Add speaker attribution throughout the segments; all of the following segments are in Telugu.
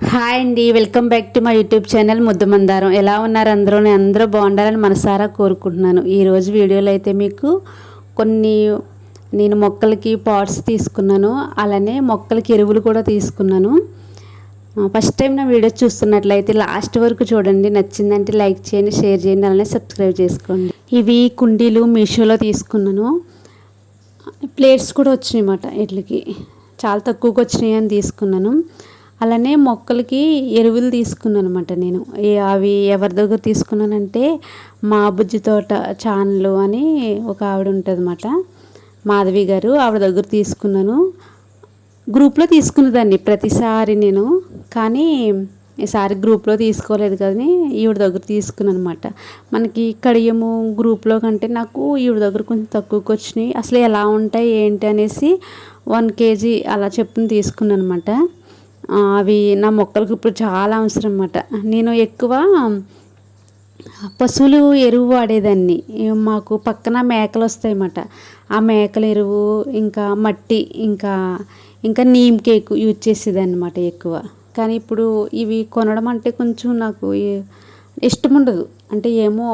Speaker 1: హాయ్ అండి, welcome back to my YouTube channel Muddamandaram. ఎలా ఉన్నారు అందరూ? నేను అందరూ బాగుండాలని మనసారా కోరుకుంటున్నాను. ఈరోజు వీడియోలో అయితే మీకు కొన్ని నేను మొక్కలకి పాట్స్ తీసుకున్నాను, అలానే మొక్కలకి ఎరువులు కూడా తీసుకున్నాను. ఫస్ట్ టైం నా వీడియో చూస్తున్నట్లయితే లాస్ట్ వరకు చూడండి. నచ్చిందంటే లైక్ చేయండి, షేర్ చేయండి, అలానే సబ్స్క్రైబ్ చేసుకోండి. ఇవి కుండీలు మీషోలో తీసుకున్నాను. ప్లేట్స్ కూడా వచ్చినాయి అన్నమాట. వీటికి చాలా తక్కువకి వచ్చినాయి అని తీసుకున్నాను. అలానే మొక్కలకి ఎరువులు తీసుకున్నాను అనమాట. నేను అవి ఎవరి దగ్గర తీసుకున్నానంటే మా బుజ్జి తోట ఛానల్ అని ఒక ఆవిడ ఉంటుంది అన్నమాట, మాధవి గారు. ఆవిడ దగ్గర తీసుకున్నాను. గ్రూప్లో తీసుకున్నదాన్ని ప్రతిసారి నేను, కానీ ఈసారి గ్రూప్లో తీసుకోలేదు కానీ ఈవిడ దగ్గర తీసుకున్నాను అనమాట. మనకి కడియము గ్రూప్లో కంటే నాకు ఈవిడ దగ్గర కొంచెం తక్కువకి వచ్చినాయి. అసలు ఎలా ఉంటాయి ఏంటి అనేసి 1 kg అలా చెప్పుని తీసుకున్నాను అనమాట. అవి నా మొక్కలకు ఇప్పుడు చాలా అవసరం అన్నమాట. నేను ఎక్కువ పశువులు ఎరువు వాడేదాన్ని. మాకు పక్కన మేకలు వస్తాయి అన్నమాట. ఆ మేకల ఎరువు, ఇంకా మట్టి, ఇంకా నీమ్ కేక్ యూజ్ చేసేదాన్ని అనమాట ఎక్కువ. కానీ ఇప్పుడు ఇవి కొనడం అంటే కొంచెం నాకు ఇష్టం ఉండదు. అంటే ఏమో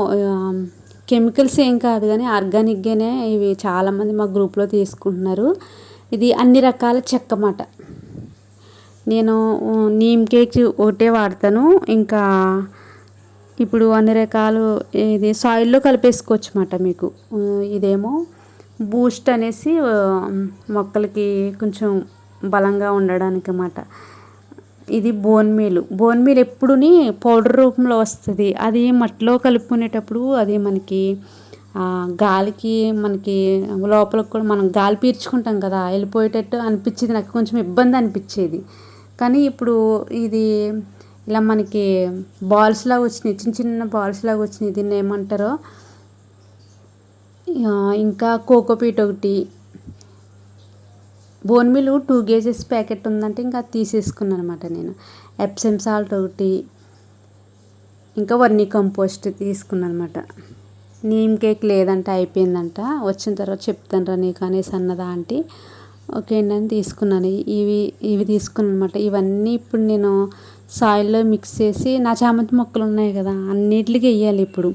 Speaker 1: కెమికల్స్ ఏం కాదు కానీ ఆర్గానిక్గానే ఇవి చాలామంది మా గ్రూప్లో తీసుకుంటున్నారు. ఇది అన్ని రకాల చెక్క అన్నమాట. నేను నీమ్ కేక్ ఒకటే వాడతాను. ఇంకా ఇప్పుడు అన్ని రకాలు ఇది సాయిల్లో కలిపేసుకోవచ్చు అన్నమాట. మీకు ఇదేమో బూస్ట్ అనేసి మొక్కలకి కొంచెం బలంగా ఉండడానికి అన్నమాట. ఇది బోన్ మీల్ ఎప్పుడుని పౌడర్ రూపంలో వస్తుంది. అది మట్టిలో కలుపుకునేటప్పుడు అది మనకి గాలికి మనకి లోపలికి కూడా మనం గాలి పీల్చుకుంటాం కదా, వెళ్ళిపోయేటట్టు అనిపించేది. నాకు కొంచెం ఇబ్బంది అనిపించేది. కానీ ఇప్పుడు ఇది ఇలా మనకి బాల్స్ లాగా వచ్చినాయి, చిన్న చిన్న బాల్స్ లాగా వచ్చినాయి. దీన్ని ఏమంటారో. ఇంకా కోకోపీట్ ఒకటి, బోన్ మీల్ 2 kg ప్యాకెట్ ఉందంటే ఇంకా అది తీసేసుకున్నాను అనమాట నేను. ఎప్సమ్ సాల్ట్ ఒకటి, ఇంకా వర్మీ కంపోస్ట్ తీసుకున్నాను అనమాట. నీమ్ కేక్ లేదంట, అయిపోయిందంట. వచ్చిన తర్వాత చెప్తాను రా నీకు అనేసి అన్నదా ఆంటీ. ఓకే అండి అని తీసుకున్నాను. ఇవి తీసుకున్నాను అనమాట. ఇవన్నీ ఇప్పుడు నేను సాయిల్లో మిక్స్ చేసి, నా చామంతి మొక్కలు ఉన్నాయి కదా అన్నిటికీ వేయాలి. ఇప్పుడు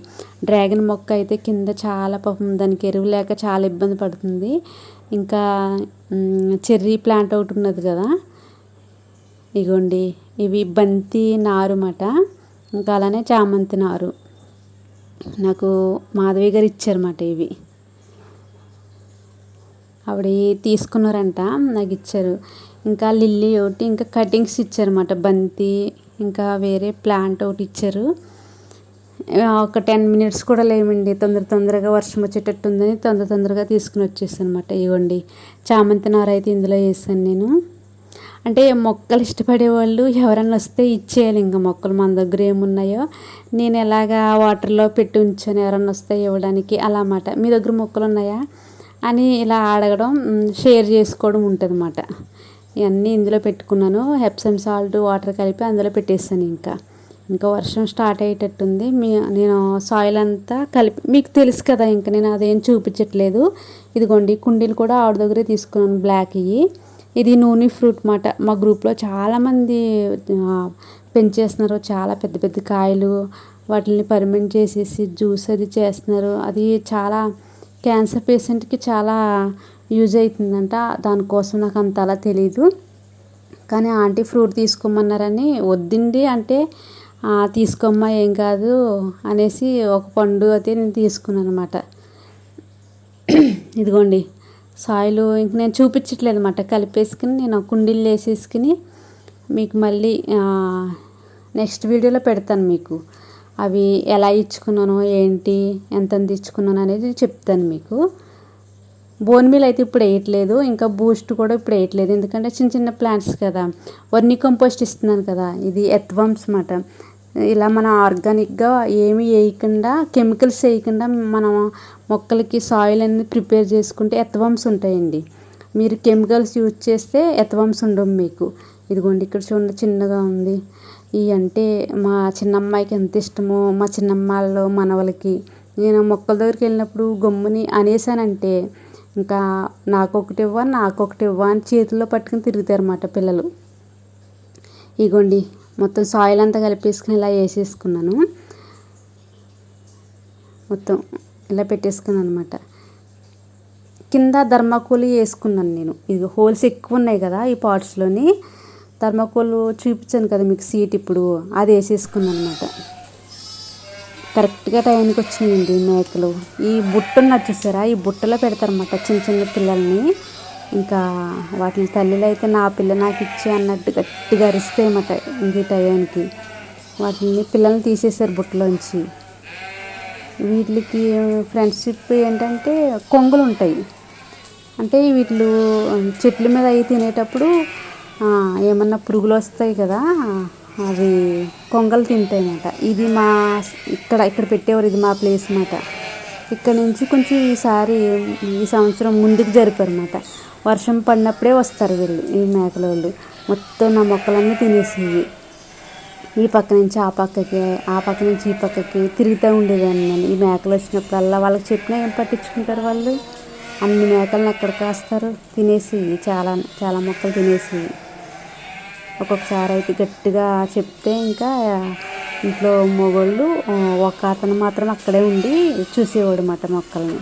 Speaker 1: డ్రాగన్ మొక్క అయితే కింద చాలా పాపం దానికి ఎరువు లేక చాలా ఇబ్బంది పడుతుంది. ఇంకా చెర్రీ ప్లాంట్ ఒకటి ఉన్నది కదా, ఇగోండి ఇవి బంతి నారు అన్నమాట. ఇంకా అలానే చామంతి నారు నాకు మాధవి గారు ఇచ్చారన్నమాట. ఇవి ఆవిడ తీసుకున్నారంట, నాకు ఇచ్చారు. ఇంకా లిల్లీ ఒకటి, ఇంకా కటింగ్స్ ఇచ్చారన్నమాట. బంతి, ఇంకా వేరే ప్లాంట్ ఒకటి ఇచ్చారు. ఒక 10 minutes కూడా లేవండి. తొందరగా వర్షం వచ్చేటట్టు ఉందని తొందరగా తీసుకుని వచ్చేసాను అనమాట. ఇవ్వండి చామంతి నార అయితే ఇందులో వేసాను నేను. అంటే మొక్కలు ఇష్టపడే వాళ్ళు ఎవరన్నా వస్తే ఇచ్చేయాలి. ఇంకా మొక్కలు మన దగ్గర ఏమున్నాయో నేను ఎలాగా వాటర్లో పెట్టి ఉంచాను, ఎవరన్నా వస్తే ఇవ్వడానికి అలా అన్నమాట. మీ దగ్గర మొక్కలు ఉన్నాయా అని ఇలా అడగడం, షేర్ చేసుకోవడం ఉంటుంది అన్నమాట. ఇవన్నీ ఇందులో పెట్టుకున్నాను. ఎప్సమ్ సాల్ట్ వాటర్ కలిపి అందులో పెట్టేస్తాను. ఇంకా వర్షం స్టార్ట్ అయ్యేటట్టుంది. నేను సాయిల్ అంతా కలిపి, మీకు తెలుసు కదా, ఇంకా నేను అదేం చూపించట్లేదు. ఇదిగోండి కుండీలు కూడా ఆవిడ దగ్గరే తీసుకున్నాను, బ్లాక్ ఇది నూనె ఫ్రూట్ అన్నమాట. మా గ్రూప్లో చాలామంది పెంచేస్తున్నారు. చాలా పెద్ద పెద్ద కాయలు, వాటిని పర్మెంట్ చేసేసి జ్యూస్ అది చేస్తున్నారు. అది చాలా క్యాన్సర్ పేషెంట్కి చాలా యూజ్ అవుతుందంట. దానికోసం నాకు అంత అలా తెలీదు. కానీ ఆంటీ ఫ్రూట్ తీసుకోమన్నారని వద్దండి అంటే తీసుకోమ్మా ఏం కాదు అనేసి ఒక పండు అయితే నేను తీసుకున్నాను అనమాట. ఇదిగోండి సాయిలు ఇంక నేను చూపించట్లేదు అనమాట. కలిపేసుకుని నేను కుండీలు వేసేసుకుని మీకు మళ్ళీ నెక్స్ట్ వీడియోలో పెడతాను. మీకు అవి ఎలా ఇచ్చుకున్నానో ఏంటి, ఎంత ఇచ్చుకున్నాను అనేది చెప్తాను మీకు. బోన్ మీల్ అయితే ఇప్పుడు వేయట్లేదు, ఇంకా బూస్ట్ కూడా ఇప్పుడు వేయట్లేదు. ఎందుకంటే చిన్న చిన్న ప్లాంట్స్ కదా. వర్మీ కంపోస్ట్ ఇస్తున్నాను కదా, ఇది ఎర్త్వర్మ్స్ అన్నమాట. ఇలా మనం ఆర్గానిక్గా ఏమీ వేయకుండా, కెమికల్స్ వేయకుండా మనం మొక్కలకి సాయిల్ అనేది ప్రిపేర్ చేసుకుంటే ఎర్త్వర్మ్స్ ఉంటాయండి. మీరు కెమికల్స్ యూజ్ చేస్తే ఎర్త్వర్మ్స్ ఉండవు మీకు. ఇదిగోండి ఇక్కడ చూడండి చిన్నగా ఉంది. అంటే మా చిన్నమ్మాయికి ఎంత ఇష్టమో, మా చిన్నమ్మాళ్ళు మనవలకి. నేను మొక్కల దగ్గరికి వెళ్ళినప్పుడు గమ్ముని అనేసానంటే ఇంకా నాకొకటి ఇవ్వ అని చేతిలో పట్టుకుని తిరుగుతారన్నమాట పిల్లలు. ఇగోండి మొత్తం సాయిల్ అంతా కలిపేసుకుని ఇలా వేసేసుకున్నాను. మొత్తం ఇలా పెట్టేసుకున్నాను అనమాట. కింద థర్మాకోల్ వేసుకున్నాను నేను. ఇది హోల్స్ ఎక్కువ ఉన్నాయి కదా ఈ పాట్స్లోని. థర్మాకోల్ చూపించాను కదా మీకు సీట్, ఇప్పుడు అది వేసేసుకున్నాను అనమాట. కరెక్ట్గా టైంకి వచ్చినాయండి మేకలు. ఈ బుట్ట ఉన్నది చూసారా, ఈ బుట్టలో పెడతారన్నమాట చిన్న చిన్న పిల్లల్ని. ఇంకా వాటి తల్లిలో అయితే నా పిల్ల నాకు ఇచ్చి అన్నట్టు గట్టిగా అరుస్తాయన్నమాట. ఇంక టయానికి వాటిని పిల్లల్ని తీసేశారు బుట్టలోంచి. వీటికి ఫ్రెండ్షిప్ ఏంటంటే కొంగులు ఉంటాయి. అంటే వీళ్ళు చెట్ల మీద అవి తినేటప్పుడు ఏమన్నా పురుగులు వస్తాయి కదా, అవి కొంగలు తింటాయి అన్నమాట. ఇది మా ఇక్కడ పెట్టేవారు, ఇది మా ప్లేస్ అన్నమాట. ఇక్కడ నుంచి కొంచెం ఈ సంవత్సరం ముందుకు జరిపారు అన్నమాట. వర్షం పడినప్పుడే వస్తారు వీళ్ళు, ఈ మేకల వాళ్ళు. మొత్తం నా మొక్కలన్నీ తినేసేవి. ఈ పక్క నుంచి ఆ పక్కకి, ఆ పక్క నుంచి ఈ పక్కకి తిరుగుతూ ఉండేదాన్ని నేను. ఈ మేకలు వచ్చినప్పుడల్లా వాళ్ళకి చెప్పినా ఏం పట్టించుకుంటారు వాళ్ళు. అన్ని మేకలను ఎక్కడ కాస్తారు, తినేసి చాలా చాలా మొక్కలు తినేసి. ఒక్కొక్కసారి అయితే గట్టిగా చెప్తే ఇంకా ఇంట్లో మొగోళ్ళు ఒక అతను మాత్రం అక్కడే ఉండి చూసేవాడు అన్నమాట మొక్కల్ని.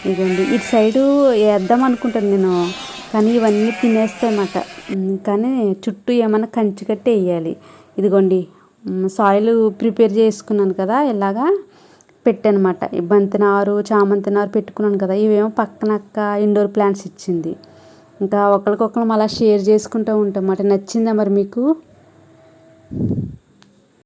Speaker 1: ఇదిగోండి ఇటు సైడు వేద్దాం అనుకుంటాను నేను, కానీ ఇవన్నీ తినేస్తాయి అన్నమాట. కానీ చుట్టూ ఏమైనా కంచి కట్టి వేయాలి. ఇదిగోండి సాయిల్ ప్రిపేర్ చేసుకున్నాను కదా, ఇలాగా పెట్టానమాట. ఈ బంతి నారు, చామంతి నారు పెట్టుకున్నాను కదా, ఇవేమో పక్కన అక్క ఇండోర్ ప్లాంట్స్ ఇచ్చింది. ఇంకా ఒకరికొకరు అలా షేర్ చేసుకుంటూ ఉంటాం అన్నమాట. నచ్చిందా మరి మీకు?